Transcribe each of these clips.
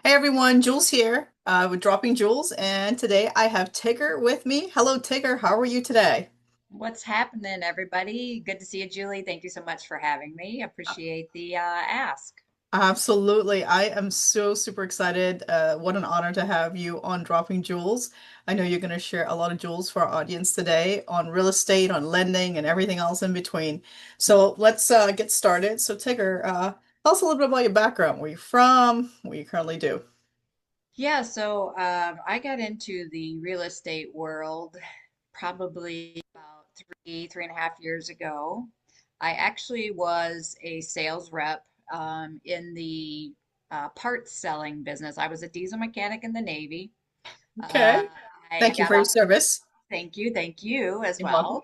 Hey everyone, Jules here with Dropping Jules, and today I have Tigger with me. Hello, Tigger. How are you today? What's happening, everybody? Good to see you, Julie. Thank you so much for having me. Appreciate the ask. Absolutely. I am so super excited. What an honor to have you on Dropping Jules. I know you're going to share a lot of jewels for our audience today on real estate, on lending, and everything else in between. So let's get started. So, Tigger, tell us a little bit about your background. Where you from? What you currently do? Yeah, so I got into the real estate world probably about 3.5 years ago. I actually was a sales rep in the parts selling business. I was a diesel mechanic in the Navy. Uh, Okay. I Thank you got for your out of the, service. thank you as You're welcome.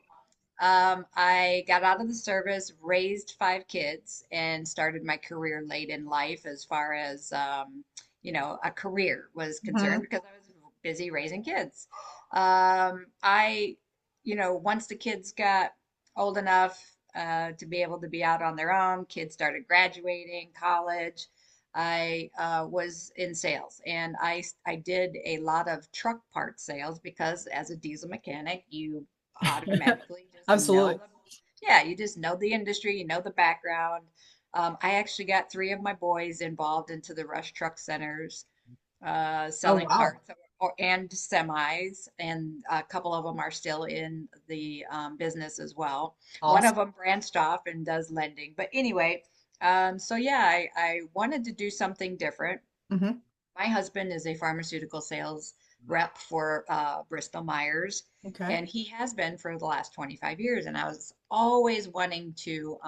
well. I got out of the service, raised 5 kids, and started my career late in life as far as, a career was concerned Mhm. because I was busy raising kids. I, once the kids got old enough to be able to be out on their own, kids started graduating college. I was in sales and I did a lot of truck part sales because as a diesel mechanic, you automatically just know Absolutely. yeah, you just know the industry, you know the background. I actually got 3 of my boys involved into the Rush Truck Centers, Oh, selling wow. parts and semis, and a couple of them are still in the business as well. One of Awesome. them branched off and does lending. But anyway, so yeah, I wanted to do something different. Hmm. My husband is a pharmaceutical sales rep for Bristol Myers, Okay. and he has been for the last 25 years. And I was always wanting to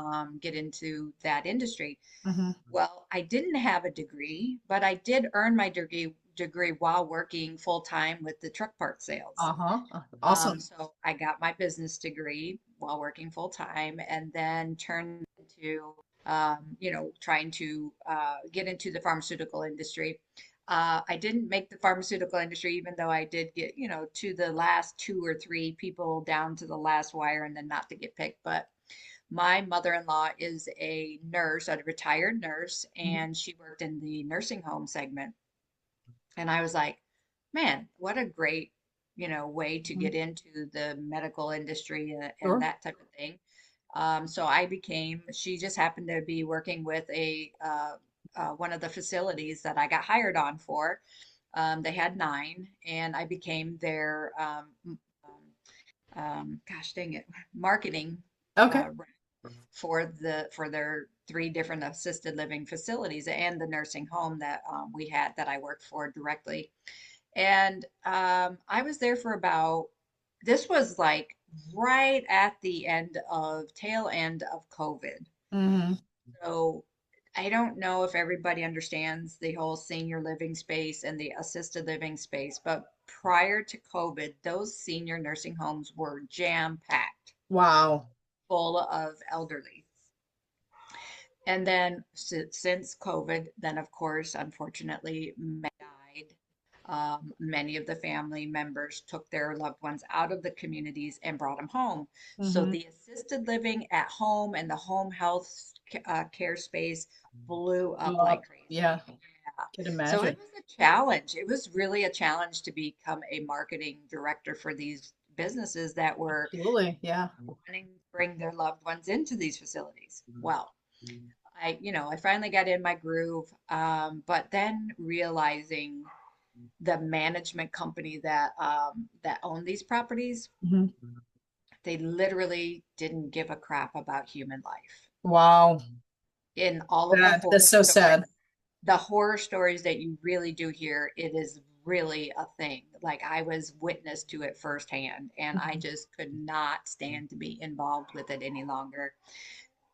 get into that industry. Hmm. Well, I didn't have a degree, but I did earn my degree while working full time with the truck part sales. Uh-huh. Awesome. So I got my business degree while working full time and then turned into, trying to get into the pharmaceutical industry. I didn't make the pharmaceutical industry, even though I did get, to the last 2 or 3 people down to the last wire and then not to get picked. But my mother-in-law is a nurse, a retired nurse, Mhm. and she worked in the nursing home segment. And I was like, man, what a great, way to Mhm. get into the medical industry and Sure. that type of thing. So she just happened to be working with one of the facilities that I got hired on for. They had 9, and I became their, gosh dang it, marketing Okay. for their 3 different assisted living facilities and the nursing home that we had that I worked for directly. And I was there for this was like right at the tail end of COVID. Hmm. So I don't know if everybody understands the whole senior living space and the assisted living space, but prior to COVID, those senior nursing homes were jam-packed, Wow. full of elderly. And then since COVID, then of course, unfortunately, many died. Many of the family members took their loved ones out of the communities and brought them home. So Hmm. the assisted living at home and the home health care space blew up like crazy. Yeah, Yeah. can So it imagine. was a challenge. It was really a challenge to become a marketing director for these businesses that were Absolutely. Yeah. wanting to bring their loved ones into these facilities. Well, I finally got in my groove, but then realizing the management company that owned these properties, Hmm. they literally didn't give a crap about human life. Wow. In all of That's so sad. the horror stories that you really do hear, it is really a thing. Like I was witness to it firsthand, and I Mhm. just could not stand to be involved with it any longer.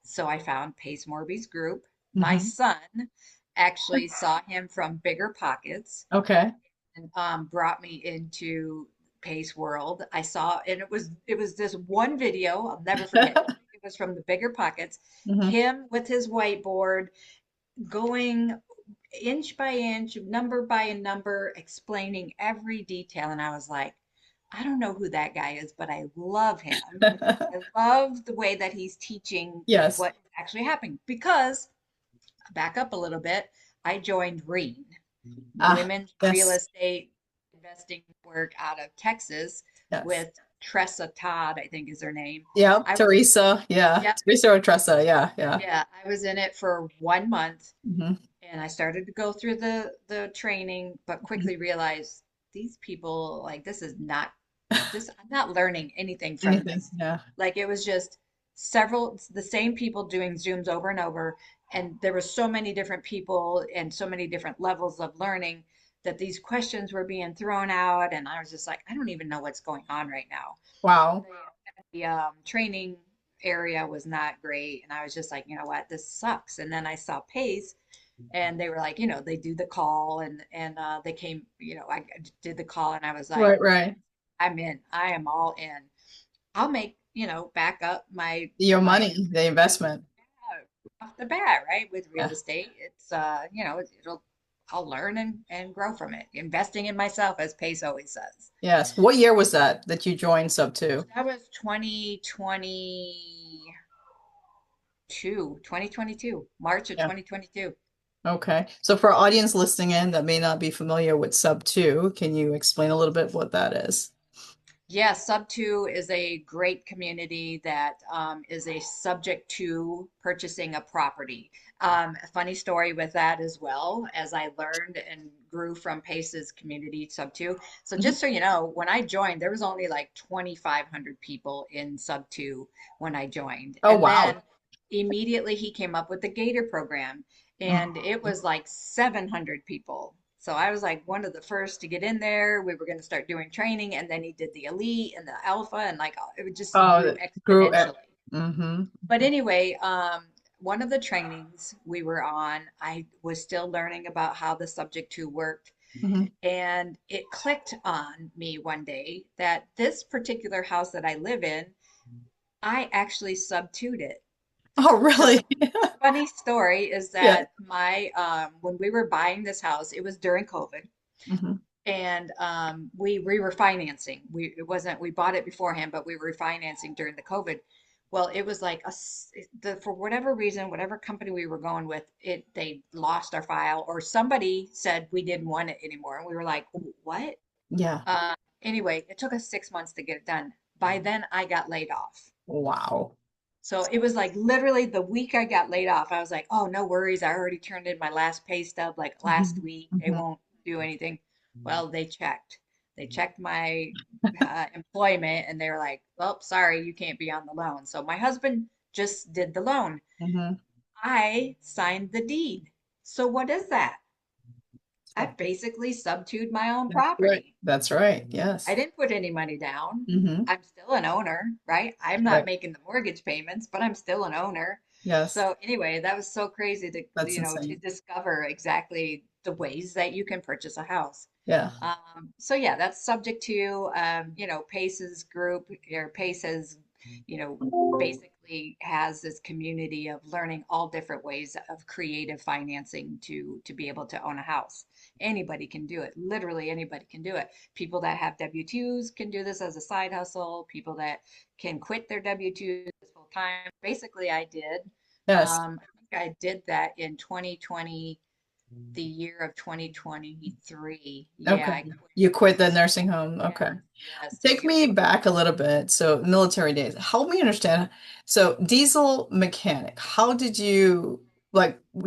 So I found Pace Morby's group. My Mhm. son actually saw him from Bigger Pockets Okay. and brought me into Pace World. I saw, and it was this one video I'll never forget. It was from the Bigger Pockets, Hmm. him with his whiteboard going inch by inch, number by number, explaining every detail. And I was like, I don't know who that guy is, but I love him. I love the way that he's teaching Yes. what is actually happening because back up a little bit, I joined Reen. Ah, women's real yes. estate investing work out of Texas Yes. with Tressa Todd, I think is her name. Yep. I was, Teresa. Yeah. yep, Teresa or Tressa. Yeah. Yeah. yeah, I was in it for 1 month Hmm. and I started to go through the training, but quickly realized these people, like, this is not this, I'm not learning anything from Anything. this. Yeah. Like it was just the same people doing Zooms over and over. And there were so many different people and so many different levels of learning that these questions were being thrown out. And I was just like, I don't even know what's going on right now. Wow. The training area was not great. And I was just like, you know what, this sucks. And then I saw Pace and they were like, they do the call and they came, I did the call and I was like, Right. Right. I'm in. I am all in. I'll make, back up Your my money, the investment. off the bat, right? With real Yeah. estate, it's I'll learn and grow from it. Investing in myself, as Pace always says. Yes. What year was that you joined Sub 2? That was 2022, March of Yeah. 2022. Okay. So for our audience listening in that may not be familiar with Sub 2, can you explain a little bit what that is? Yeah, Sub2 is a great community that is a subject to purchasing a property. A funny story with that as well, as I learned and grew from Pace's community Sub2. So Mhm. just so you know, when I joined, there was only like 2,500 people in Sub2 when I joined. Oh, And wow. then immediately he came up with the Gator program, and Mhm. it was like 700 people. So I was like one of the first to get in there. We were going to start doing training, and then he did the elite and the alpha, and like it just Oh, grew it grew. exponentially. Mm-hmm. But anyway, one of the trainings we were on, I was still learning about how the subject to worked, Hmm. and it clicked on me one day that this particular house that I live in, I actually subtoed it. Oh, So really? funny story is Yeah. that my when we were buying this house, it was during COVID Hmm. and we were financing. We bought it beforehand, but we were refinancing during the COVID. Well, it was like for whatever reason, whatever company we were going with, they lost our file or somebody said we didn't want it anymore, and we were like, what? Yeah. Anyway, it took us 6 months to get it done. By then, I got laid off. Wow. So it was like literally the week I got laid off, I was like, oh, no worries. I already turned in my last pay stub like last Hmm. week. They Hmm. won't do anything. Well, they checked. They checked my employment and they were like, well, sorry, you can't be on the loan. So my husband just did the loan. Hmm. I signed the deed. So what is that? I So basically subtoed my own that's right. property. That's right. I Yes. didn't put any money down. Hmm. I'm still an owner, right? I'm not Right. making the mortgage payments, but I'm still an owner. Yes. So anyway, that was so crazy to, That's to insane. discover exactly the ways that you can purchase a house. Yeah. So yeah, that's subject to, Pace's group or Pace's, basically has this community of learning all different ways of creative financing to be able to own a house. Anybody can do it. Literally anybody can do it. People that have W-2s can do this as a side hustle. People that can quit their W-2s full time. Basically, I did. Yes. I think I did that in 2020, the year of 2023. Yeah, Okay. I quit. You quit the nursing home. Okay. Yes, yes, to Take be a me full. back a little bit. So, military days. Help me understand. So, diesel mechanic. How did you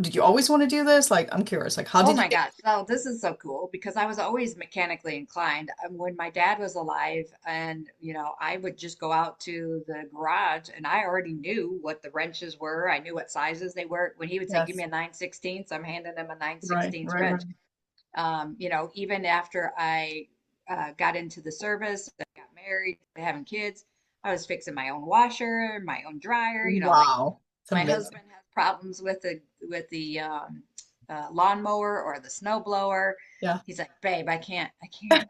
did you always want to do this? Like, I'm curious. Like, how Oh did you my get? gosh. So this is so cool because I was always mechanically inclined. When my dad was alive and, I would just go out to the garage and I already knew what the wrenches were. I knew what sizes they were. When he would say, give me Yes. a 9/16, I'm handing him a Right, 9/16 right, right. wrench. Even after I got into the service, I got married, having kids, I was fixing my own washer, my own dryer, like Wow. It's my amazing. husband has problems with the lawnmower or the snow blower. Yeah. He's like, babe, I can't. Can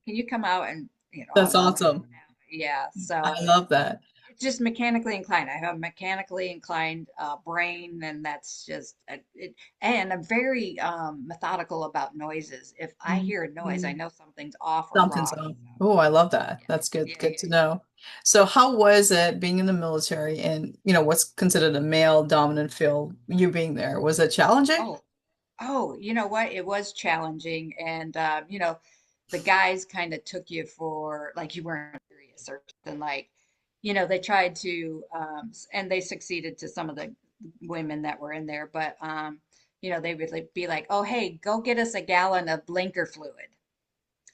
you come out and I That's love having awesome. that. Yeah. So I love that. it's just mechanically inclined. I have a mechanically inclined brain, and that's just it. And I'm very methodical about noises. If I hear a noise, I Mhm. know something's off or Something's wrong. up. So Oh, I love that. yeah, That's good. yeah, Good yeah, to yeah. know. So, how was it being in the military and, what's considered a male dominant field, you being there? Was it challenging? Oh. Oh, you know what? It was challenging. And, the guys kind of took you for like you weren't serious or something like, they tried to, and they succeeded to some of the women that were in there, but, they would like, be like, oh, hey, go get us a gallon of blinker fluid.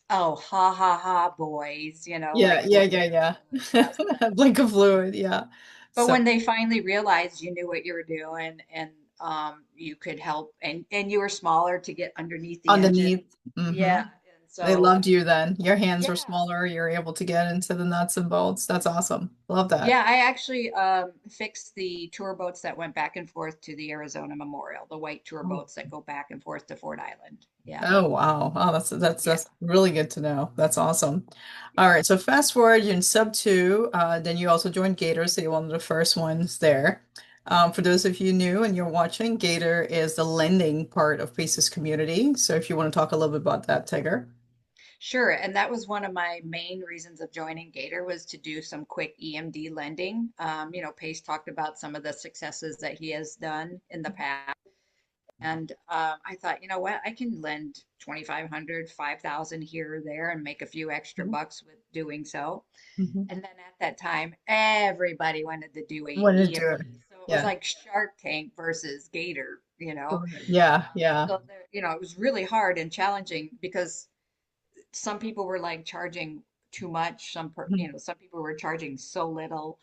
Oh, ha ha ha, boys, Yeah, like yeah, blinker yeah, fluid. yeah. Yes. Blink of fluid, yeah. But So when they finally realized you knew what you were doing and you could help and you were smaller to get underneath the engine. underneath, Yeah. And they so, loved you then. Your hands were yeah. smaller, you're able to get into the nuts and bolts. That's awesome. Love that. Yeah, I actually fixed the tour boats that went back and forth to the Arizona Memorial, the white tour Oh, boats that go back and forth to Fort Island. Yeah. oh, wow. Oh, Yeah. that's really good to know. That's awesome. All Yeah. right, so fast forward, you're in sub two, then you also joined Gator, so you're one of the first ones there. For those of you new and you're watching, Gator is the lending part of Pace's community. So if you want to talk a little bit about that, Tigger. Sure. And that was one of my main reasons of joining Gator was to do some quick EMD lending. Pace talked about some of the successes that he has done in the past. And I thought, you know what, I can lend 2,500, 5,000 here or there and make a few extra bucks with doing so. Mm-hmm. And then at that time, everybody wanted to do a Wanted to do it. EMD. So it was Yeah. like Shark Tank versus Gator, Correct. Yeah, yeah. So there, it was really hard and challenging because some people were like charging too much. Mhm. Some people were charging so little.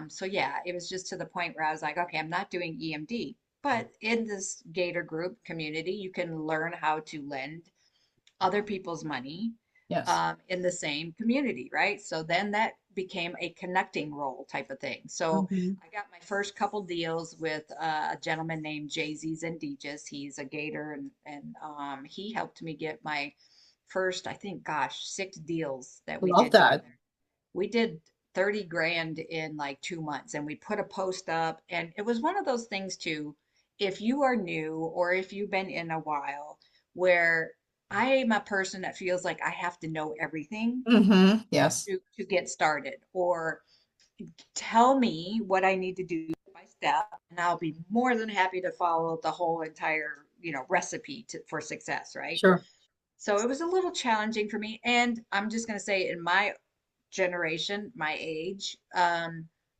So yeah, it was just to the point where I was like, okay, I'm not doing EMD. But in this Gator group community, you can learn how to lend other people's money Yes. in the same community, right? So then that became a connecting role type of thing. So Hmm. I got my first couple deals with a gentleman named Jay-Z Zendejas. He's a Gator, and he helped me get my first, I think, gosh, 6 deals that we Love did that. together. We did 30 grand in like 2 months, and we put a post up, and it was one of those things too. If you are new or if you've been in a while, where I am a person that feels like I have to know everything Yes. to get started, or tell me what I need to do step by step, and I'll be more than happy to follow the whole entire, recipe for success, right? Sure. So it was a little challenging for me. And I'm just going to say, in my generation, my age,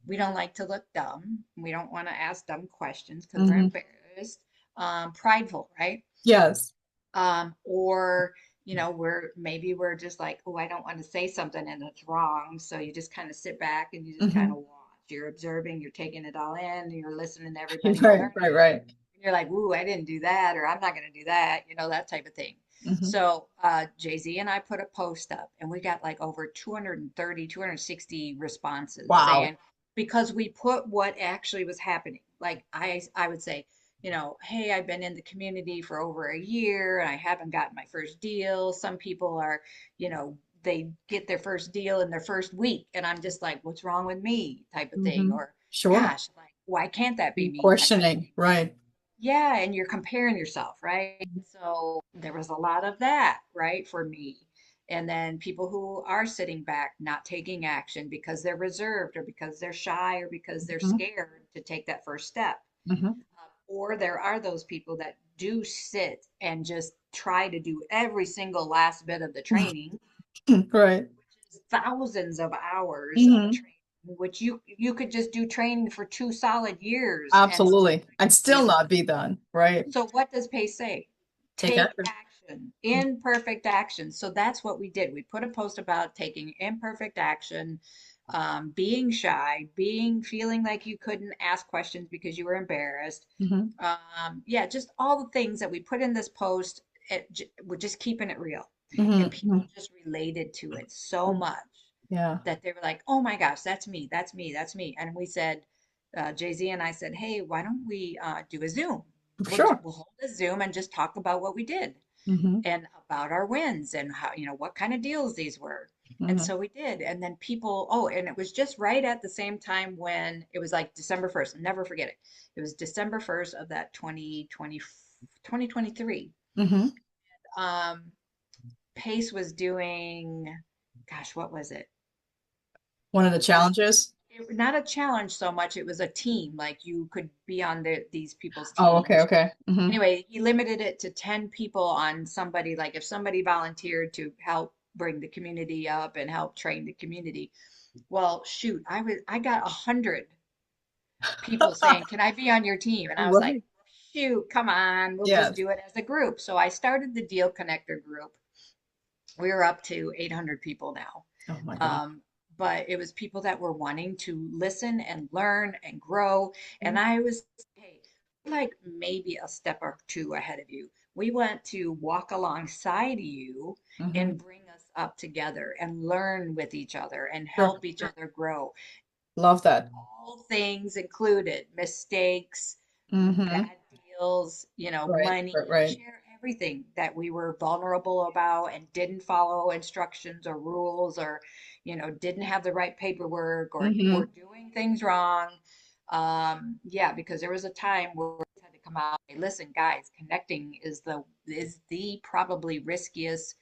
we don't like to look dumb. We don't want to ask dumb questions because we're Hmm. embarrassed, prideful, right? Yes. Or we're just like, oh, I don't want to say something and it's wrong. So you just kind of sit back and you just kind Hmm. of watch. You're observing, you're taking it all in, you're listening to everybody Right, learn right, it. right. And you're like, ooh, I didn't do that, or I'm not going to do that, that type of thing. Hmm. So Jay-Z and I put a post up and we got like over 230, 260 responses Wow. saying, because we put what actually was happening. Like I would say, hey, I've been in the community for over a year and I haven't gotten my first deal. Some people are, they get their first deal in their first week. And I'm just like, what's wrong with me type of thing? Hmm. Or, Sure. gosh, like, why can't that be me type of Questioning. thing? Right. Yeah. And you're comparing yourself, right? So there was a lot of that, right, for me. And then people who are sitting back, not taking action because they're reserved or because they're shy or because they're Hmm. scared to take that first step. Hmm. Or there are those people that do sit and just try to do every single last bit of the training, Right. which is thousands of hours of Hmm. training, which you could just do training for 2 solid years and still Absolutely. not And get still deals. not be done. Right. So what does Pace say? Take Take action. action, imperfect action. So that's what we did. We put a post about taking imperfect action, being shy, feeling like you couldn't ask questions because you were embarrassed. Hmm. Yeah, just all the things that we put in this post. We're just keeping it real, and people Hmm. just related to it so much Yeah. that they were like, "Oh my gosh, that's me, that's me, that's me." And we said, Jay-Z and I said, "Hey, why don't we do a Zoom? Sure. We'll hold a Zoom and just talk about what we did Hmm. and about our wins and how, what kind of deals these were." And Hmm. so we did. And then people, oh, and it was just right at the same time when it was like December 1st. I'll never forget it. It was December 1st of that 2023. Hmm. Um, Pace was doing, gosh, what was it? One of the It was challenges. not a challenge so much, it was a team. Like you could be on these people's Oh, okay, teams. okay. Hmm. Anyway, he limited it to 10 people on somebody. Like if somebody volunteered to help bring the community up and help train the community. Well, shoot, I got 100 people saying, "Can I be on your team?" And I was like, Right. "Shoot, come on, we'll just Yes. do it as a group." So I started the Deal Connector group. We are up to 800 people now. Oh my God. Um, but it was people that were wanting to listen and learn and grow. And I was, hey, like maybe a step or two ahead of you. We want to walk alongside you Hmm. and bring us up together and learn with each other and Sure. help each other grow. Love that. All things included, mistakes, Hmm. bad deals, Right, money, right, right. share everything that we were vulnerable about and didn't follow instructions or rules or, didn't have the right paperwork or were Hmm. doing things wrong. Yeah, because there was a time where we had to come out and say, listen, guys, connecting is the probably riskiest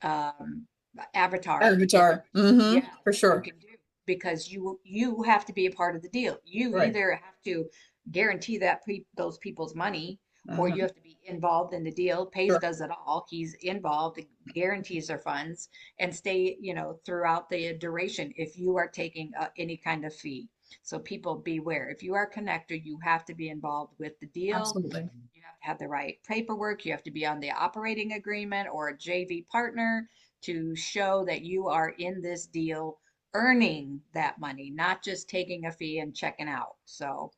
um, avatar in Avatar. Hmm. yeah For that you sure. can do because you have to be a part of the deal. You Right. either have to guarantee that those people's money or you Hmm. have to be involved in the deal. Pays Sure. does it all. He's involved, guarantees their funds and stay, throughout the duration if you are taking any kind of fee. So people beware. If you are a connector, you have to be involved with the deal. Absolutely. You have to have the right paperwork. You have to be on the operating agreement or a JV partner to show that you are in this deal earning that money, not just taking a fee and checking out. So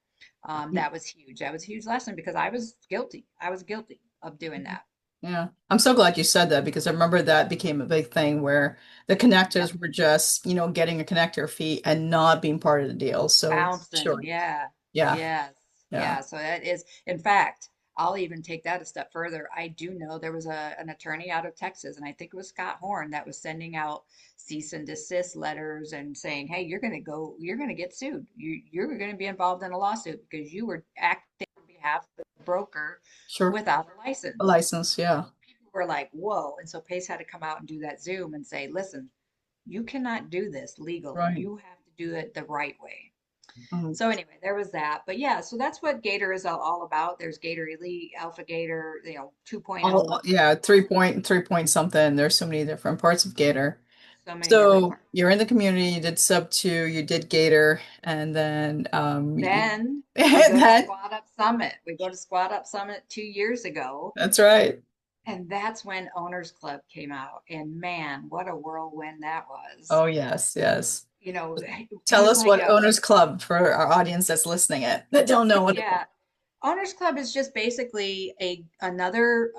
that was huge. That was a huge lesson because I was guilty. I was guilty of doing that. Yeah. I'm so glad you said that because I remember that became a big thing where the Yeah. connectors were just, getting a connector fee and not being part of the deal. So Bouncing. sure. Yeah. Yeah. Yes. Yeah. Yeah. So that is, in fact, I'll even take that a step further. I do know there was an attorney out of Texas, and I think it was Scott Horn that was sending out cease and desist letters and saying, "Hey, you're going to get sued. You're going to be involved in a lawsuit because you were acting on behalf of the broker Sure. without a A license." license. Yeah. People were like, "Whoa!" And so Pace had to come out and do that Zoom and say, "Listen, you cannot do this legally. Right. You have to do it the right way." Mhm. So anyway, there was that. But yeah, so that's what Gator is all about. There's Gator Elite, Alpha Gator, 2.0, Yeah, 3.1, three point something. There's so many different parts of Gator. so many different So parts. you're in the community, you did sub two, you did Gator, and then Then we go to that Squad Up Summit. We go to Squad Up Summit 2 years ago, that's right. and that's when Owners Club came out. And man, what a whirlwind that was. Oh yes, yes. You know, it Tell was us like what a Owners Club for our audience that's listening it that don't know what it is. yeah, Owners Club is just basically another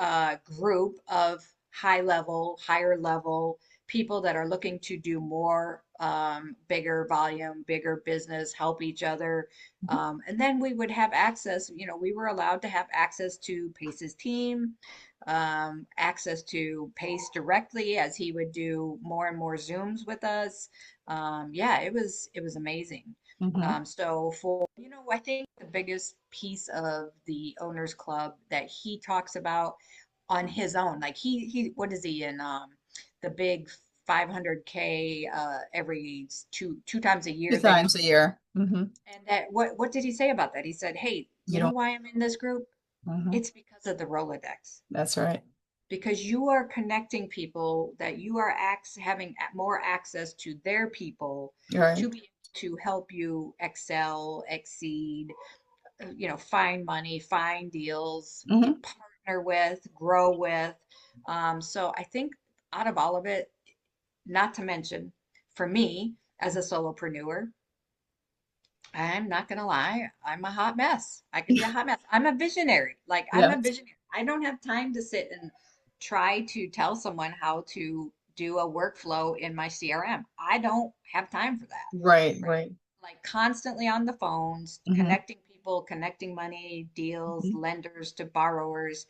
group of higher level people that are looking to do more, bigger volume, bigger business, help each other. And then we would have access, we were allowed to have access to Pace's team, access to Pace directly as he would do more and more Zooms with us. Yeah, it was amazing. Hmm. So I think the biggest piece of the owners club that he talks about on his own, like what is he in the big 500K every two times a Two year that he times a year. Hmm. and that what did he say about that? He said, "Hey, You you know don't. why I'm in this group? Hmm. It's because of the Rolodex." That's right. Because you are connecting people that you are having more access to their people You're right. to be able to help you excel, exceed, find money, find deals, Hmm. partner with, grow with. So I think out of all of it, not to mention for me as a solopreneur, I'm not gonna lie, I'm a hot mess. I can be a hot mess. I'm a visionary. Like I'm a Yes. visionary. I don't have time to sit and try to tell someone how to do a workflow in my CRM. I don't have time for that, Right. right? Right. Like constantly on the phones, Hmm. connecting people, connecting money, deals, Hmm. lenders to borrowers.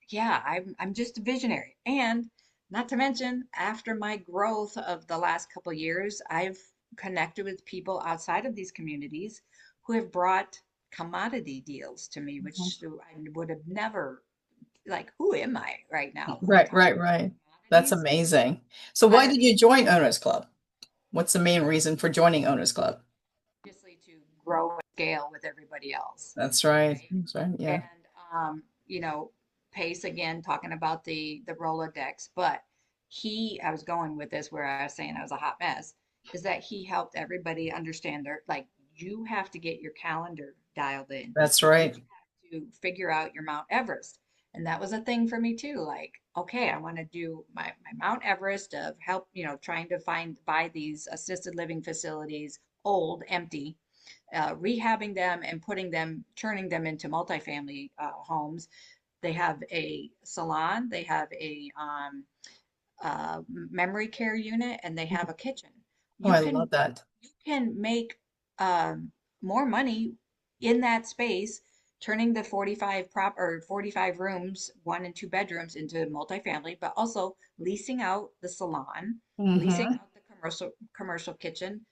Yeah, I'm just a visionary. And not to mention, after my growth of the last couple of years, I've connected with people outside of these communities who have brought commodity deals to me, which I would have never, like, who am I right now Right. talking Right. about Right. That's commodities? amazing. So why I, did you join Owners Club? What's the main reason for joining Owners Club? Obviously to grow and scale with everybody else, That's right. right? That's right. Yeah. And you know, Pace again talking about the Rolodex, but I was going with this where I was saying I was a hot mess, is that he helped everybody understand their like you have to get your calendar dialed in. That's You right. have to figure out your Mount Everest. And that was a thing for me too. Like, okay, I want to do my Mount Everest of help, trying to buy these assisted living facilities, old, empty, rehabbing them and turning them into multifamily homes. They have a salon, they have a memory care unit, and they have a kitchen. Oh, You I can love that. you can make more money in that space, turning the 45 rooms, 1 and 2 bedrooms, into multifamily, but also leasing out the salon, leasing Hmm. out the commercial kitchen,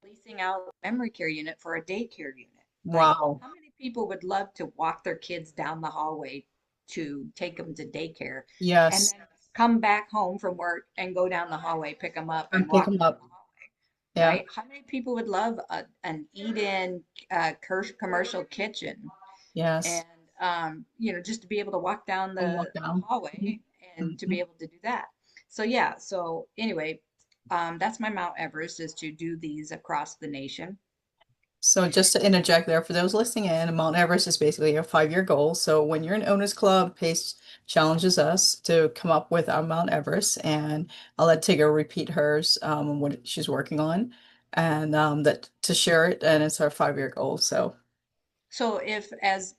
leasing out a memory care unit for a daycare unit. Like, Wow. how many people would love to walk their kids down the hallway to take them to daycare and Yes. then come back home from work and go down the hallway, pick them up, and And pick walk them down up. the hallway, Yeah. right? How many people would love an eat-in commercial kitchen Yes. and just to be able to walk down And the walk down. hallway and to Hmm. be able to do that. So yeah, so anyway, that's my Mount Everest, is to do these across the nation. So just to interject there, for those listening in, Mount Everest is basically a 5-year goal. So when you're in Owners Club, Pace challenges us to come up with our Mount Everest, and I'll let Tigger repeat hers, what she's working on, and that to share it, and it's our 5-year goal. So So if as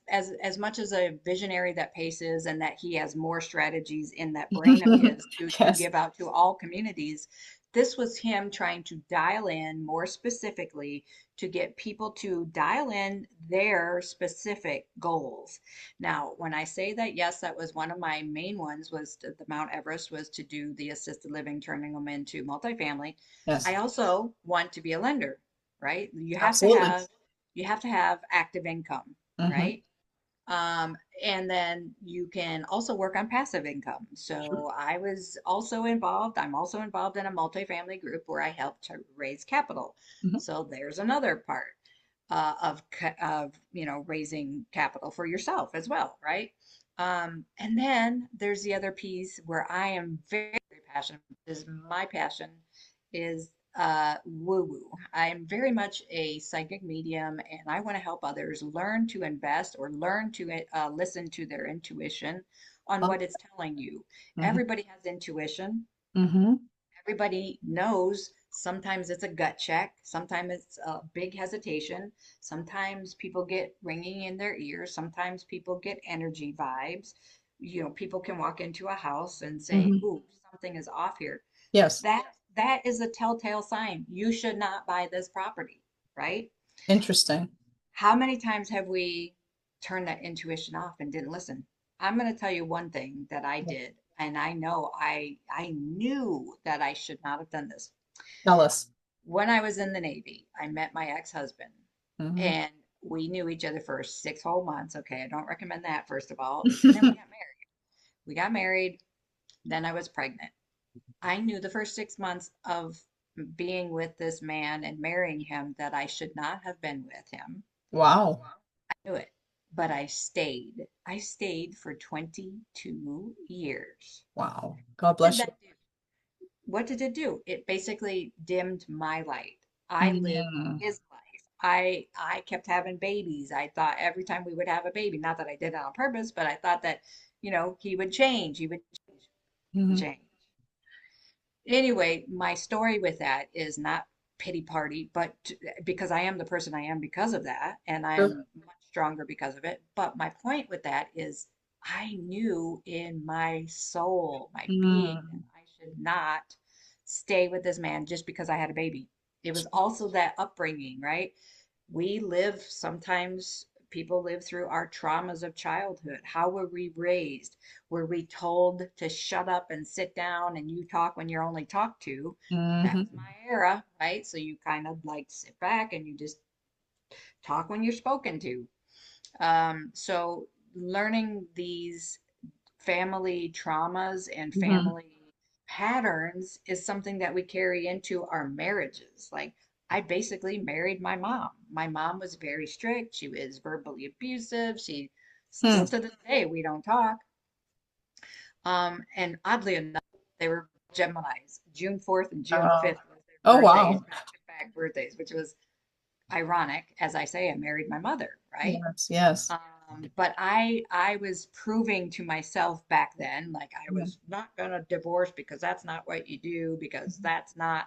much as a visionary that Pace is, and that he has more strategies in that brain of his to yes. give out to all communities, this was him trying to dial in more specifically to get people to dial in their specific goals. Now, when I say that, yes, that was one of my main ones, was the Mount Everest, was to do the assisted living, turning them into multifamily. Yes. I also want to be a lender, right? Absolutely. You have to have active income, Hmm. right? And then you can also work on passive income. Sure. So I'm also involved in a multifamily group where I help to raise capital. Hmm. So there's another part of raising capital for yourself as well, right? And then there's the other piece where I am very, very passionate. Is my passion is woo woo. I'm very much a psychic medium, and I want to help others learn to invest or learn to listen to their intuition on what it's telling you. Hmm. Everybody has intuition. Hmm. Everybody knows sometimes it's a gut check, sometimes it's a big hesitation, sometimes people get ringing in their ears, sometimes people get energy vibes. People can walk into a house and say, Hmm. "Ooh, something is off here." Yes. That is a telltale sign. You should not buy this property, right? Interesting. How many times have we turned that intuition off and didn't listen? I'm going to tell you one thing that I did, and I know I knew that I should not have done this. Tell us. When I was in the Navy, I met my ex-husband, Hmm. and we knew each other for 6 whole months. Okay, I don't recommend that, first of all. And then we got married. We got married, then I was pregnant. I knew the first 6 months of being with this man and marrying him that I should not have been with him. Wow. I knew it, but I stayed. I stayed for 22 years. Wow. God What did bless you. that do? What did it do? It basically dimmed my light. I lived Mm. his life. I kept having babies. I thought every time we would have a baby, not that I did it on purpose, but I thought that, he would change. He would Hmm. change. Anyway, my story with that is not pity party, but because I am the person I am because of that, and Sure. I'm much stronger because of it. But my point with that is I knew in my soul, my being, that Mm. I should not stay with this man just because I had a baby. It was also that upbringing, right? Sometimes people live through our traumas of childhood. How were we raised? Were we told to shut up and sit down and you talk when you're only talked to? That was Hmm. my era, right? So you kind of like sit back and you just talk when you're spoken to. So learning these family traumas and Hmm. family patterns is something that we carry into our marriages. Like, I basically married my mom. My mom was very strict. She was verbally abusive. She Hmm. still to this day we don't talk. And oddly enough, they were Geminis. June 4th and June Oh. 5th was their Oh, birthdays, wow. back-to-back birthdays, which was ironic. As I say, I married my mother, right? Yes, yes. But I was proving to myself back then, like I was not gonna divorce because that's not what you do, because that's not,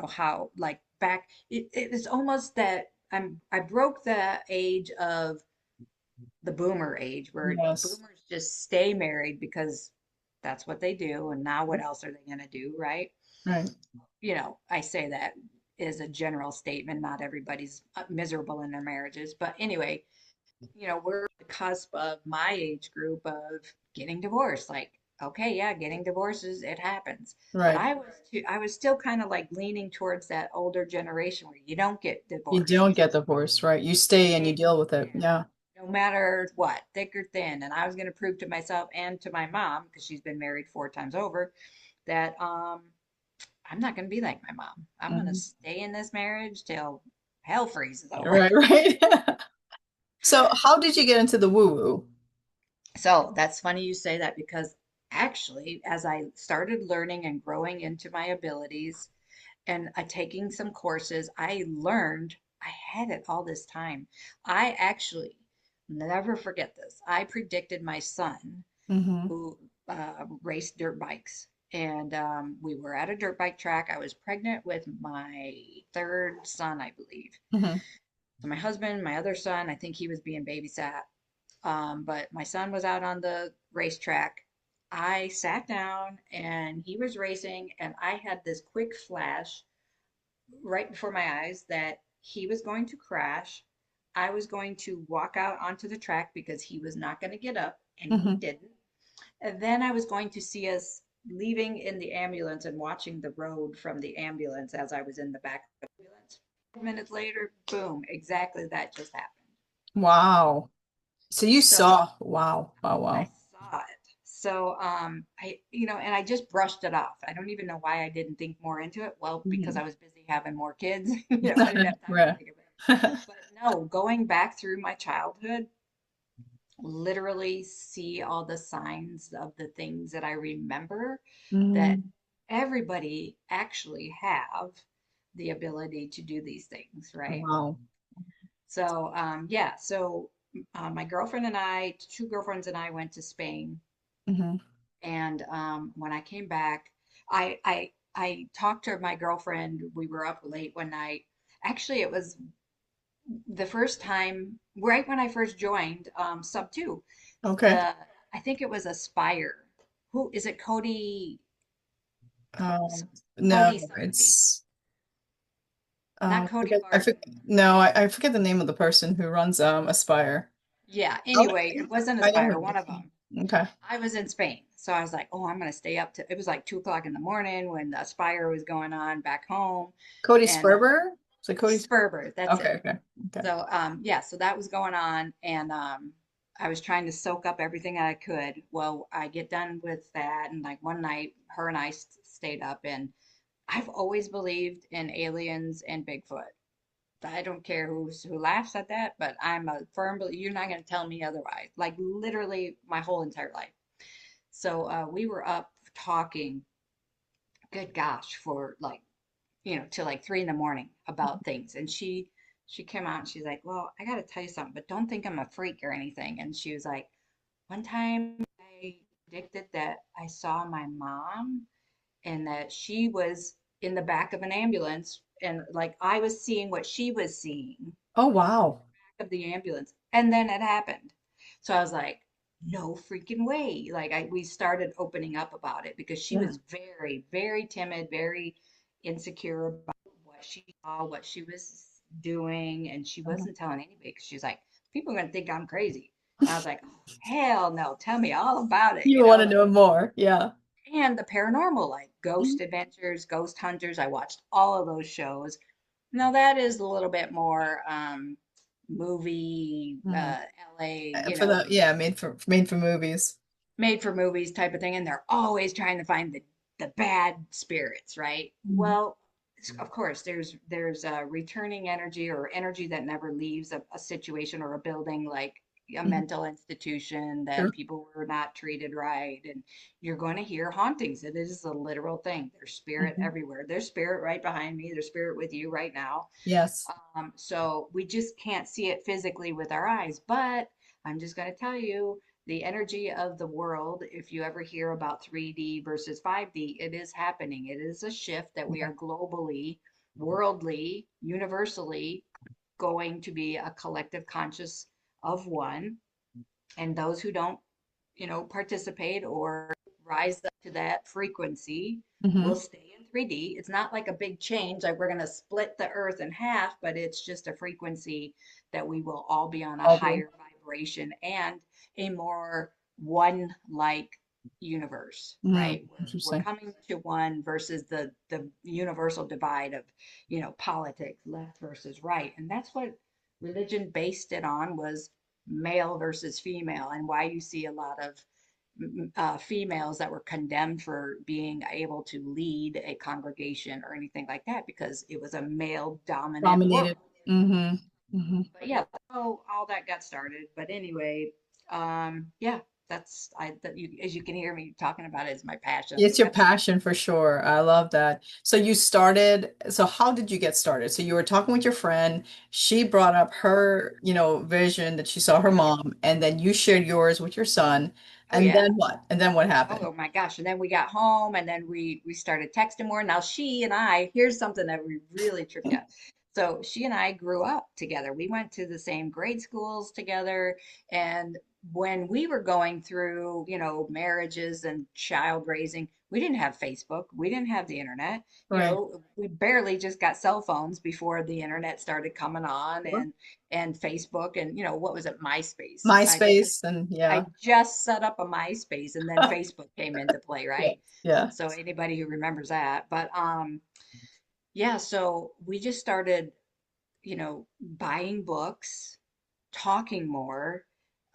how like back it was almost that I broke the age of the boomer age where Yes. boomers just stay married because that's what they do, and now what else are they gonna do, right? Right. I say that is a general statement. Not everybody's miserable in their marriages, but anyway, we're at the cusp of my age group of getting divorced. Like, okay, yeah, getting divorces, it happens. But Right. I was still kind of like leaning towards that older generation where you don't get You divorced. don't get divorced, right? You stay and you Stay deal with it. there, Yeah. no matter what, thick or thin. And I was going to prove to myself and to my mom, because she's been married 4 times over, that I'm not going to be like my mom. I'm going to Mhm. stay in this marriage till hell freezes over. Right, right. So, how did you get into the woo-woo? So that's funny you say that, because actually, as I started learning and growing into my abilities and taking some courses, I learned I had it all this time. I actually never forget this. I predicted my son, Hmm. who raced dirt bikes. And we were at a dirt bike track. I was pregnant with my third son, I believe. Hmm. So my husband, my other son, I think he was being babysat. But my son was out on the racetrack. I sat down and he was racing, and I had this quick flash right before my eyes that he was going to crash. I was going to walk out onto the track because he was not going to get up, and he Hmm. didn't. And then I was going to see us leaving in the ambulance and watching the road from the ambulance as I was in the back of the ambulance. 5 minutes later, boom, exactly that just happened. Wow. So you So saw, wow, wow, I wow. saw it. So and I just brushed it off. I don't even know why I didn't think more into it. Well, because I Mhm. was busy having more kids. I didn't have time to Right. think of it. But no, going back through my childhood, literally see all the signs of the things that I remember, that Mm. everybody actually have the ability to do these things, right? Wow. So, yeah, so my girlfriend and I, two girlfriends and I went to Spain. Hmm. And when I came back, I talked to my girlfriend. We were up late one night. Actually, it was the first time, right when I first joined subto'd. Okay. The I think it was Aspire. Who is it? Um, Cody no, somebody, it's not Cody I Barton. forget, no, I forget the name of the person who runs Aspire. Yeah. Oh, Anyway, it wasn't I know Aspire. who it One is. of them. Okay. I was in Spain, so I was like, oh, I'm gonna stay up to. It was like 2 o'clock in the morning when the Aspire was going on back home, Cody and Sperber? So Cody. Sperber, that's Okay, it. okay, okay. So yeah, so that was going on, and I was trying to soak up everything I could. Well, I get done with that, and like one night, her and I stayed up, and I've always believed in aliens and Bigfoot. I don't care who laughs at that, but I'm a firm believer. You're not going to tell me otherwise. Like literally my whole entire life. So we were up talking, good gosh, for like, till like 3 in the morning about things. And she came out and she's like, well, I got to tell you something, but don't think I'm a freak or anything. And she was like, one time I predicted that I saw my mom and that she was in the back of an ambulance, and like I was seeing what she was seeing Oh, wow. of the ambulance. And then it happened. So I was like, no freaking way. Like we started opening up about it because she Yeah. was very, very timid, very insecure about what she saw, what she was doing, and she Mhm. wasn't telling anybody because she's like, people are gonna think I'm crazy. And I was like, oh, hell no, tell me all about it, You want to like, know more? Yeah. and the paranormal, like Mhm. Ghost Adventures, Ghost Hunters. I watched all of those shows. Now that is a little bit more movie, Mhm. LA, For the, yeah, made for movies. made for movies type of thing, and they're always trying to find the the bad spirits, right? Mhm. Well, of course, there's a returning energy or energy that never leaves a situation or a building, like a Mhm. mental institution that Sure. people were not treated right, and you're going to hear hauntings. It is a literal thing. There's spirit Mhm. everywhere. There's spirit right behind me. There's spirit with you right now. Yes. So we just can't see it physically with our eyes. But I'm just going to tell you, the energy of the world, if you ever hear about 3D versus 5D, it is happening. It is a shift that we Yeah. are globally, worldly, universally going to be a collective conscious of one. And those who don't, participate or rise up to that frequency will Hmm. stay in 3D. It's not like a big change, like we're going to split the earth in half, but it's just a frequency that we will all be on a All be. higher vibration and a more one like universe, Mm. right? We're Interesting. coming to one versus the universal divide of, politics, left versus right. And that's what religion based it on, was male versus female, and why you see a lot of females that were condemned for being able to lead a congregation or anything like that, because it was a male dominant world. Dominated. Hmm. Hmm. But yeah, so all that got started. But anyway, yeah, that's that you, as you can hear me talking about it, is my passion. It's your passion for sure. I love that. So you started, so how did you get started? So you were talking with your friend, she brought up her, vision that she saw her Mhm. mom, and then you shared yours with your son. Oh And then yeah. what? And then what happened? Oh my gosh. And then we got home, and then we started texting more. Now she and I, here's something that we really tripped out. So she and I grew up together. We went to the same grade schools together. And when we were going through, marriages and child raising, we didn't have Facebook. We didn't have the internet. Right. We barely just got cell phones before the internet started coming on, Sure. and Facebook, and what was it? MySpace. I think MySpace and yeah. I just set up a MySpace, and then Facebook came into play, Yeah. right? Yeah. So anybody who remembers that. But yeah, so we just started, buying books, talking more.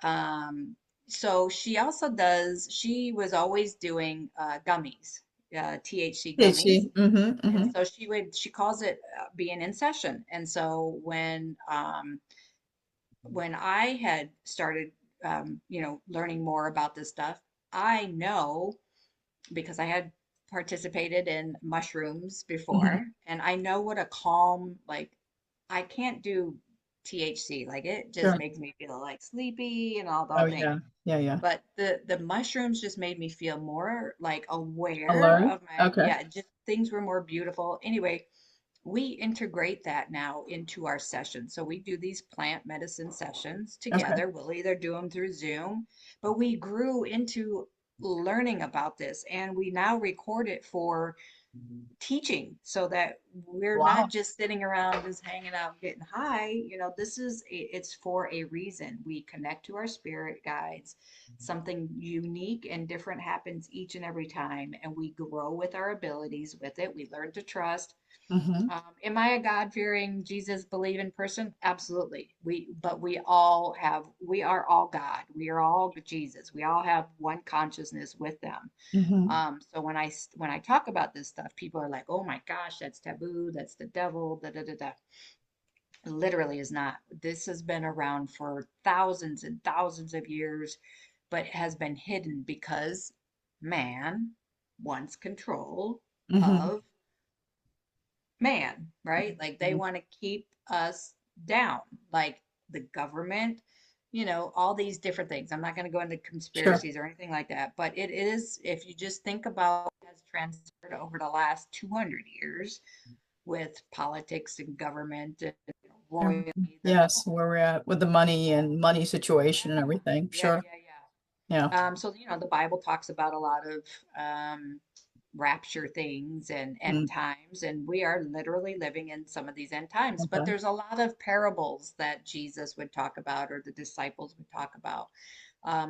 Um, so she was always doing gummies, THC Did gummies. she? Mm-hmm. And Mm-hmm. so she calls it being in session. And so when I had started, learning more about this stuff, I know, because I had participated in mushrooms Hmm. before, and I know what a calm, like, I can't do THC, like it just Sure. makes me feel like sleepy and all the Oh whole thing. yeah. Yeah, yeah. But the mushrooms just made me feel more like aware Alert. of my, Okay. yeah, just things were more beautiful. Anyway, we integrate that now into our sessions. So we do these plant medicine sessions Okay. together. We'll either do them through Zoom, but we grew into learning about this, and we now record it for teaching, so that we're not Wow. just sitting around just hanging out getting high. It's for a reason. We connect to our spirit guides. Something unique and different happens each and every time, and we grow with our abilities with it. We learn to trust. Hmm. Am I a God-fearing, Jesus believing person? Absolutely. But we are all God. We are all Jesus. We all have one consciousness with them. Hmm. So when I talk about this stuff, people are like, "Oh my gosh, that's taboo. That's the devil." Da da da da. Literally is not. This has been around for thousands and thousands of years, but has been hidden because man wants control Hmm. of man, right? Like they want to keep us down, like the government, all these different things. I'm not going to go into Sure. conspiracies or anything like that, but it is, if you just think about what has transferred over the last 200 years with politics and government and royalty, the Yes, where we're at with the money yeah, and money situation and everything. yeah, Sure. yeah, Yeah. yeah. So, the Bible talks about a lot of rapture things and end Mm. times, and we are literally living in some of these end times. But Okay. there's a lot of parables that Jesus would talk about, or the disciples would talk about.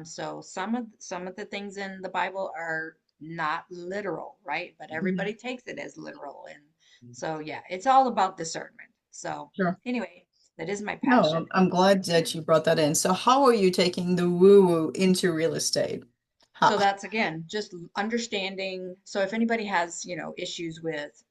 So some of the things in the Bible are not literal, right? But Mhm. everybody takes it as literal, and so yeah, it's all about discernment. So Sure. anyway, that is my No, passion. I'm glad that you brought that in. So how are you taking the woo-woo into real estate? So Ha. that's again just understanding. So if anybody has, issues with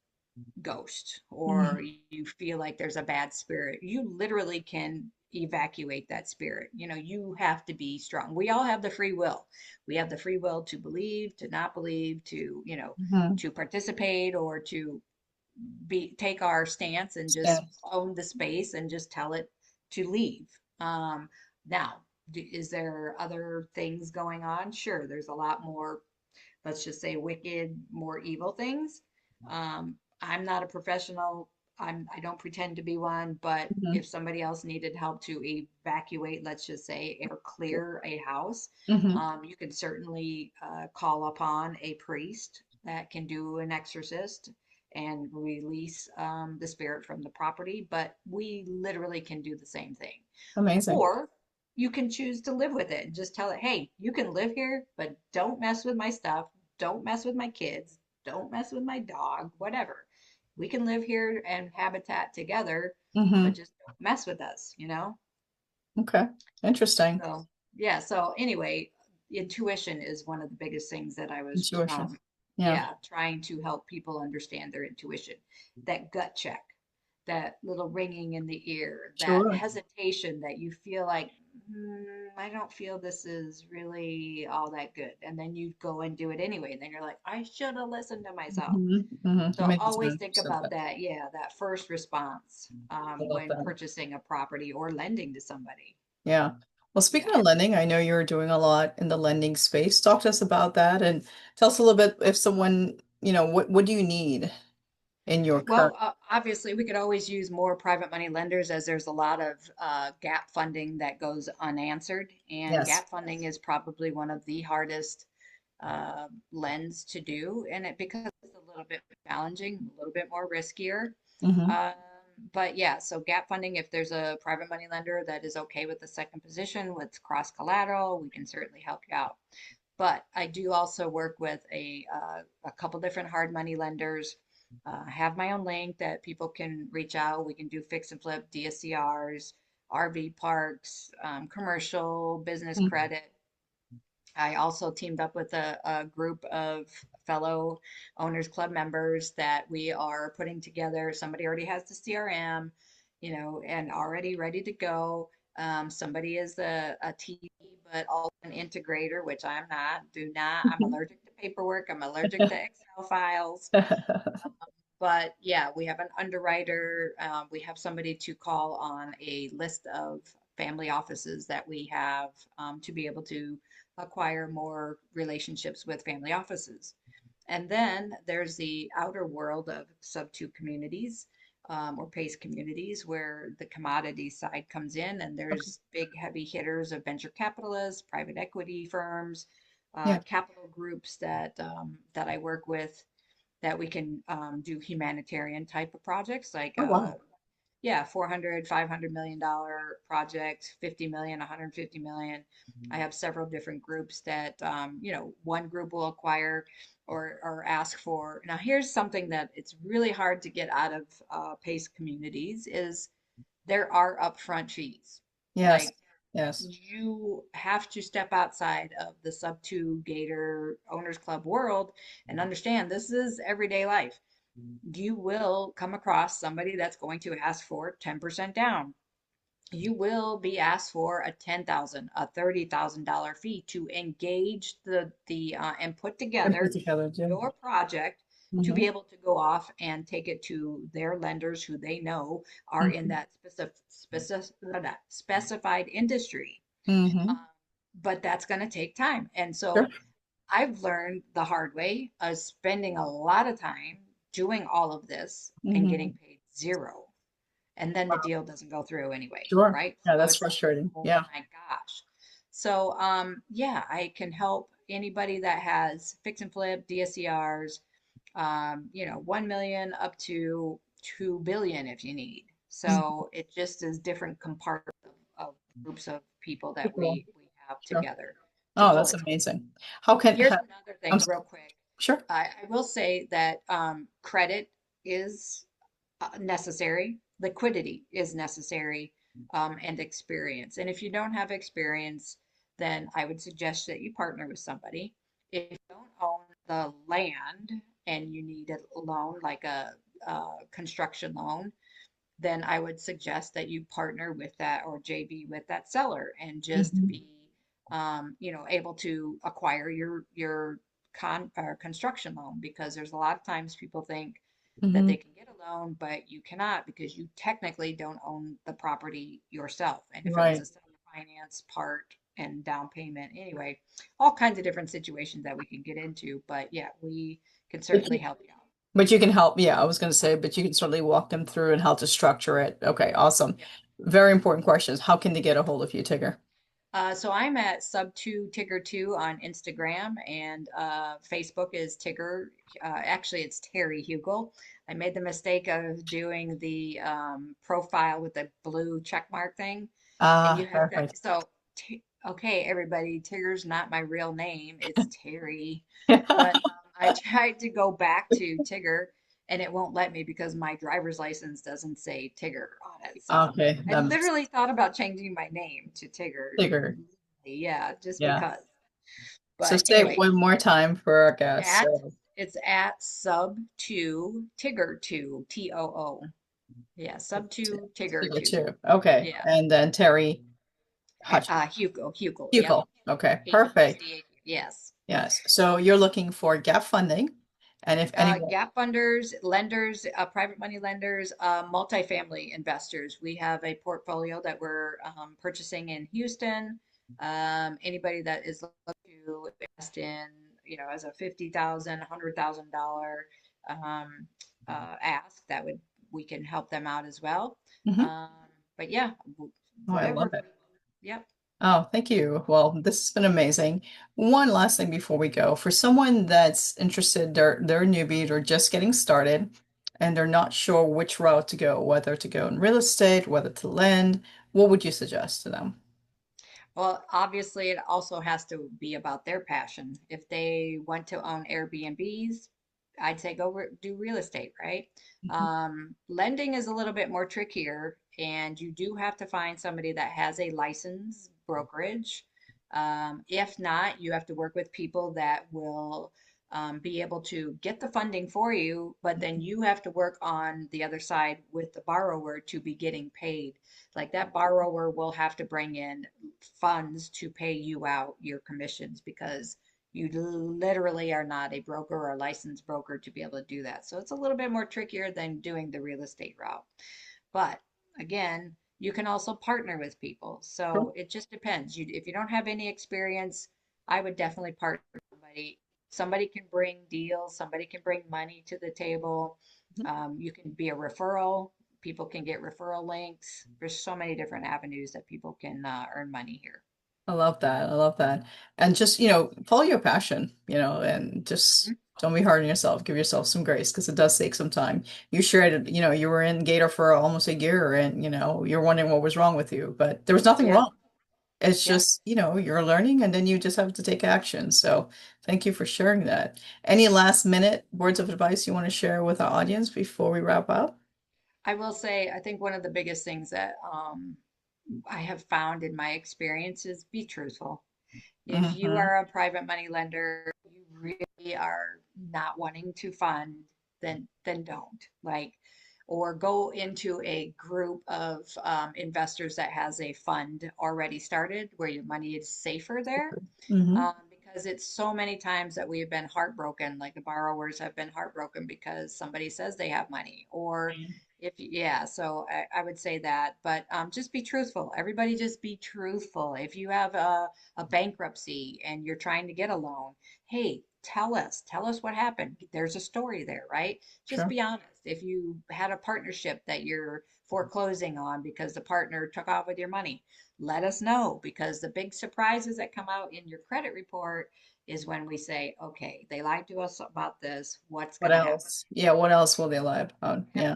ghost or Mhm. you feel like there's a bad spirit, you literally can evacuate that spirit. You have to be strong. We all have the free will. We have the free will to believe, to not believe, Mhm. to participate or to take our stance and just Yes. own the space and just tell it to leave. Um, Now, is there other things going on? Sure, there's a lot more, let's just say, wicked, more evil things. I'm not a professional. I don't pretend to be one, but Mhm. if somebody else needed help to evacuate, let's just say, or clear a house, Mhm. you can certainly call upon a priest that can do an exorcist and release the spirit from the property. But we literally can do the same thing. Amazing. Or you can choose to live with it and just tell it, hey, you can live here, but don't mess with my stuff. Don't mess with my kids. Don't mess with my dog, whatever. We can live here and habitat together, but Mhm. just don't mess with us? Okay. Interesting. So, yeah. So, anyway, intuition is one of the biggest things that I was, Intuition. Yeah. yeah, trying to help people understand their intuition. That gut check, that little ringing in the ear, that Sure. hesitation that you feel like, I don't feel this is really all that good. And then you go and do it anyway. And then you're like, I should have listened to myself. Mhm. Mhm. So Amazing. always think So about that. that. Yeah, that first response I love when that. purchasing a property or lending to somebody. Yeah. Well, speaking Yeah. of lending, I know you're doing a lot in the lending space. Talk to us about that and tell us a little bit if someone, what do you need in your current? Well, obviously, we could always use more private money lenders as there's a lot of gap funding that goes unanswered. And Yes. gap funding is probably one of the hardest lends to do. And because it's a little bit challenging, a little bit more riskier. Hmm. Um, but yeah, so gap funding, if there's a private money lender that is okay with the second position with cross collateral, we can certainly help you out. But I do also work with a couple different hard money lenders. I have my own link that people can reach out. We can do fix and flip, DSCRs, RV parks, commercial, business credit. I also teamed up with a group of fellow owners club members that we are putting together. Somebody already has the CRM, and already ready to go. Somebody is a TD, but also an integrator, which I'm not. Do not. I'm allergic to paperwork. I'm allergic to Excel files. But yeah, we have an underwriter. We have somebody to call on a list of family offices that we have to be able to acquire more relationships with family offices. And then there's the outer world of subto'd communities or PACE communities where the commodity side comes in, and Okay. there's big heavy hitters of venture capitalists, private equity firms, Yeah. capital groups that I work with that we can do humanitarian type of projects like Oh, wow. yeah, 400, $500 million projects, 50 million, 150 million. I have several different groups that one group will acquire or ask for. Now here's something that it's really hard to get out of PACE communities is there are upfront fees. Yes. Like Yes. you have to step outside of the subto'd Gator Owners Club world and understand this is everyday life. You will come across somebody that's going to ask for 10% down. You will be asked for a 10,000, a $30,000 fee to engage the and put And put together together, Jim. your project to Hmm. be able to go off and take it to their lenders who they know are in Hmm. that specified industry. Um, Hmm. but that's going to take time. And Sure. so I've learned the hard way of spending a lot of time doing all of this and Hmm. getting paid zero. And then the deal doesn't go through anyway, Sure. right? Yeah, So that's it's like, frustrating. oh Yeah. my gosh. So yeah, I can help anybody that has fix and flip DSCRs, 1 million up to 2 billion if you need. Mhm. So it just is different compartments of groups of people that People. we have Sure. together to Oh, pull that's it. amazing. How can, Here's another I'm thing, real quick. sure. I will say that credit is necessary, liquidity is necessary, and experience. And if you don't have experience, then I would suggest that you partner with somebody. If you don't own the land and you need a loan, like a construction loan, then I would suggest that you partner with that or JV with that seller and just Hmm. be, able to acquire your construction loan because there's a lot of times people think that Hmm. they can get a loan, but you cannot because you technically don't own the property yourself. And if it was Right. a seller finance part and down payment, anyway, all kinds of different situations that we can get into. But yeah, we can But certainly you, help you out. but you can help. Yeah, I was going to say, but you can certainly walk them through and how to structure it. Okay, awesome. Yeah. Very important questions. How can they get a hold of you, Tigger? So I'm at sub2 Tigger 2 on Instagram and Facebook is Tigger. Actually, it's Terry Hugel. I made the mistake of doing the profile with the blue check mark thing, and you Ah, have to. perfect. Okay, everybody, Tigger's not my real name. It's Terry. But I tried to go back to Tigger, and it won't let me because my driver's license doesn't say Tigger on it. So Okay, I that makes literally thought about changing my name to Tigger. Tigger. Yeah, just Yeah. because. So But say it anyway, one more time for our guests. at So it's at sub two Tigger two TOO. Yeah, sub two Tigger Tigger two. too. Okay, Yeah, and then Terry Hutch Hugo. Yep. Huchel. Okay, perfect. HUCH. Yes. Yes. So you're looking for gap funding, and if anyone. Gap funders, lenders, private money lenders, multifamily investors. We have a portfolio that we're purchasing in Houston. Anybody that is looking to invest in, as a 50,000, $100,000 um, ask, that would we can help them out as well. Mhm. Um, but yeah, Oh, I whatever. love it. Yep. Oh, thank you. Well, this has been amazing. One last thing before we go. For someone that's interested, they're a newbie, they're just getting started, and they're not sure which route to go, whether to go in real estate, whether to lend, what would you suggest to them? Well, obviously, it also has to be about their passion. If they want to own Airbnbs, I'd say do real estate, right? Mhm. Lending is a little bit more trickier, and you do have to find somebody that has a licensed brokerage. If not, you have to work with people that will be able to get the funding for you, but then you have to work on the other side with the borrower to be getting paid. Like that borrower will have to bring in funds to pay you out your commissions because you literally are not a broker or a licensed broker to be able to do that. So it's a little bit more trickier than doing the real estate route. But again, you can also partner with people. Sure. So it just depends. If you don't have any experience, I would definitely partner with somebody. Somebody can bring deals, somebody can bring money to the table. You can be a referral. People can get referral links. There's so many different avenues that people can earn money here. I love that. I love that. And just, follow your passion, and just Mhm. don't be hard on yourself. Give yourself some grace because it does take some time. You shared it, you were in Gator for almost a year and, you're wondering what was wrong with you, but there was nothing Yep. wrong. It's Yep. just, you're learning and then you just have to take action. So thank you for sharing that. Any last minute words of advice you want to share with our audience before we wrap up? I will say, I think one of the biggest things that I have found in my experience is be truthful. If you Hmm. are a private money lender, you really are not wanting to fund, then don't. Like, or go into a group of investors that has a fund already started where your money is safer there. Hmm. Because it's so many times that we have been heartbroken, like the borrowers have been heartbroken because somebody says they have money, or if, yeah, so I would say that, but just be truthful. Everybody just be truthful. If you have a bankruptcy and you're trying to get a loan, hey, tell us what happened. There's a story there, right? Just Sure. be honest. If you had a partnership that you're foreclosing on because the partner took off with your money, let us know because the big surprises that come out in your credit report is when we say, okay, they lied to us about this. What's What going to happen? else? Yeah, what else will they lie about? Yeah.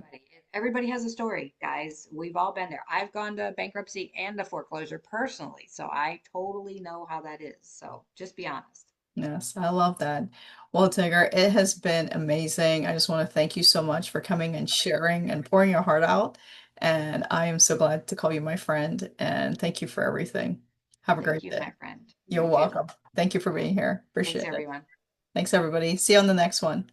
Everybody has a story, guys. We've all been there. I've gone to bankruptcy and a foreclosure personally, so I totally know how that is. So just be honest. Yes, I love that. Well, Tigger, it has been amazing. I just want to thank you so much for coming and sharing and pouring your heart out. And I am so glad to call you my friend. And thank you for everything. Have a Thank great you, day. my friend. You're You too. welcome. Thank you for being here. Thanks, Appreciate it. everyone. Thanks, everybody. See you on the next one.